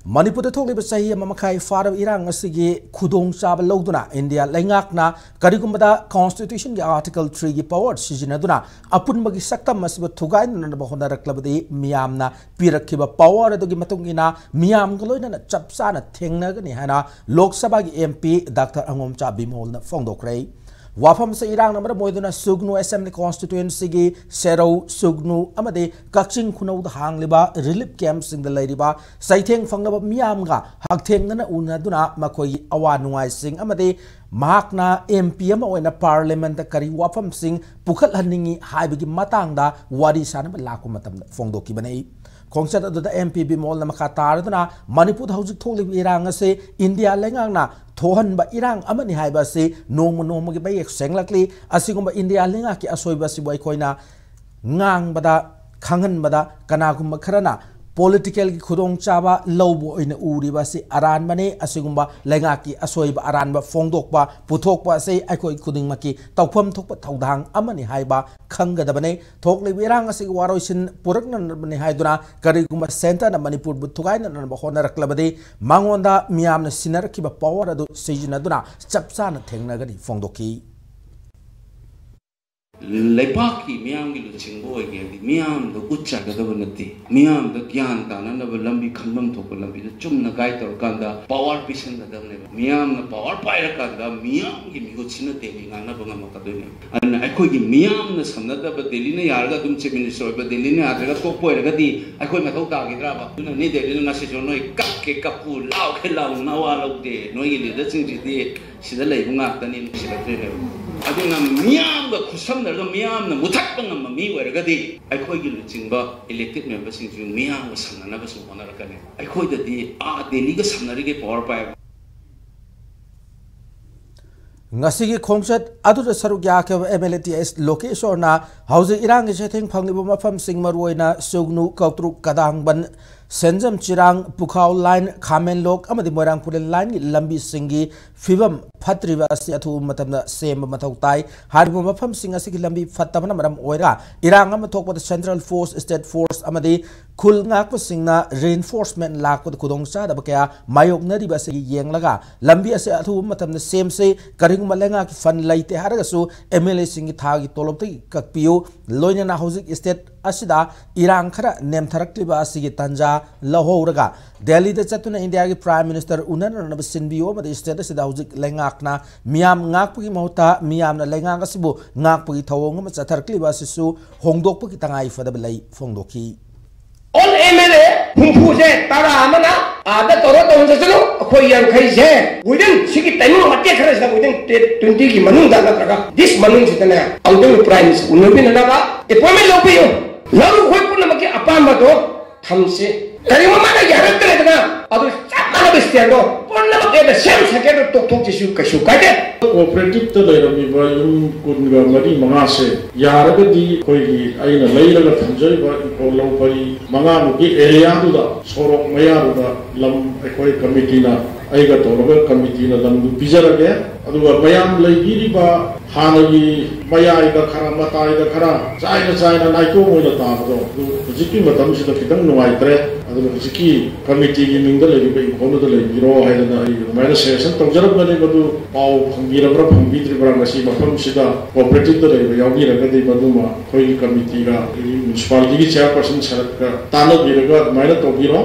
मणिपुर थोड़े सही मखाई फारब इरांग खुदों चाब लौदुना इंडिया लेंगाकना करिगुम्बदा कॉन्स्टिट्यूशन के आर्टिकल 3 की पावर सिजिनदुना अपुनबगी सक्तम मसिब थुगाइननब होनरक्लबदि मियामना पिरखिब पावर अदुगी मतुंगिना मियामग लोइनना चपसाना थेंगनगनि हाना लोकसभा की एमपी डॉक्टर अंगोमचा बिमोलना फोंदोक्रे वाफम से इरांग नंबर मोइदुना सुगनु असेंबली कॉन्स्टिट्यूएंसी की सेरौ सुगनु अमदे कक्चिंग खुनौद हांगलिबा रिलीफ कैंप सिंग द लैरिबा सैथेंग फंगब मियामगा हकथेंगना उनदुना मखोई अवा नुंगाई सिंग अमदे महाकना एमपी अमा ओइना पार्लियामेंट करी वाफम सिंग पुखलहनिंगी हाइबगी मतांगदा वारी सानब लाकु मतम फोंदोकिबने खोंगचत अदुदा एमपी बिमोल नमखा तारदुना मणिपुर हौजिक थोलिब इरांग से इंडिया लेंगांगना थोहनबा इरांग अमनि हाइबा से नोम नोमगी बाइक सेंगलकली असिगुम्बा इंडिया लेंगा की असोइबा सिबो अखोइना ngang khangan bada kanagum kharaना political की खुदों चाबा लौबो इन उरीबा से अरान बने असिगुम्बा लेंगा की असोइबा अरान बा फोंदोकबा पुथोकबा से अखोइ खुदिंग मकी तौफम थोकबा थौदांग अमनि हाइबा खंगदबने थोकले बिरांग असि वारोइसिन पुरकन बने हाइदुना करिगुम्बा सेंटर न मणिपुर बुथुगाइन न होनरक्लबदे मांगोंदा मियामन सिनरखिबा पावर अदु सिजिनदुना चपसाना थेंगनगनि फोंदोकी लेपाकी मियाम की लुचिंगो है मियाम दो उच्चा गदब नती मियाम दो ज्ञान ताना नब लंबी खंबम थोप लंबी दो चुम न गाय तोर कांदा पावर पिसन गदब ने मियाम न पावर पायर कांदा मियाम की मिगो छिन तेली गाना बंगा मकदोने अन अखोई की मियाम न समनदा ब दिल्ली ने यारगा तुम चीफ मिनिस्टर ब दिल्ली ने आदरगा तो पोयरगदी अखोई मथौ तागिद्रा बा तुना ने दिल्ली न से जो नोई कप के कपू लाव के लाव नवा लौदे नोई लीडर सिंह जी सिदा लेबु ngaktani सिलत्रेने अदुना मियाम ग खुसम नरगा मियाम न मुथक् ngam mi oiragadi अखोई की लुचिंगबा इलेक्टेड मेंबर सिंह जो मियाम ग समनना बसु होनरकने अखोई ददी दिल्ली ग समनरी के पावर पाए ngasi khongchat adu saruk yakhe MLTS location hauze irang ge theng phanglibo mafam sing maruina sugnu kautru kadangban senjam chirang pukhau line khamen lok amadi moirang pule line gi lambi singi fibam phatriba asi athu matamda sem mathau tai harbo mafam sing asi gi lambi phattabana maram oira irang am thokpa central force state force amadi khul ngak singna reinforcement lakpa kudong cha da kya mayok nari ba se yenglaga lambi asi athu matamda sem se karing malenga ki fan laite harasu MLA singi thagi tolopti kakpiu loina housing state asida irang khara nem tharakliba asigi tanja lahorga Delhi de chatuna India ki prime minister unan sinbio ma state asida housing lengakna miam ngakpi mahota miam na lengang asibu ngakpi thawong ma chatharkliba sisu hongdokpu ki tangai fadablai fongdoki all MLA humpu je tara amana ada toro tonse chalo khoi yang khai je within sigi time matte khara sa within 20 ki manung da traga this manung sitana outdoor prime minister unobi na ba appointment lopiyo lalu khoi pun namaki apamba to thamse kari mama na yarat kare daga adu chamana bestiando pun namaki the same second to tok jisu kashu kade cooperative to leirami ba yum kunga mari manga se yaragadi koi gi aina leiraga thamjai ba ko lo pari manga mu ki area du da sorok maya du da lam ekoi committee na aiga toroga committee na lam du bijarage aduga mayam leigiri ba hanagi maya ida khara mata ida khara chaina naiko moina ta do jiki matam sida kitang nuai tre aduga jiki committee gi mingda legi ba kono da legi ro haida ai maina session tongjarab gane badu pau khangira bra phangbi tri bra ngasi mafam sida cooperative da legi yawi raga dei baduma khoi committee ga municipality gi chairperson sarak ka tana biraga maina to biro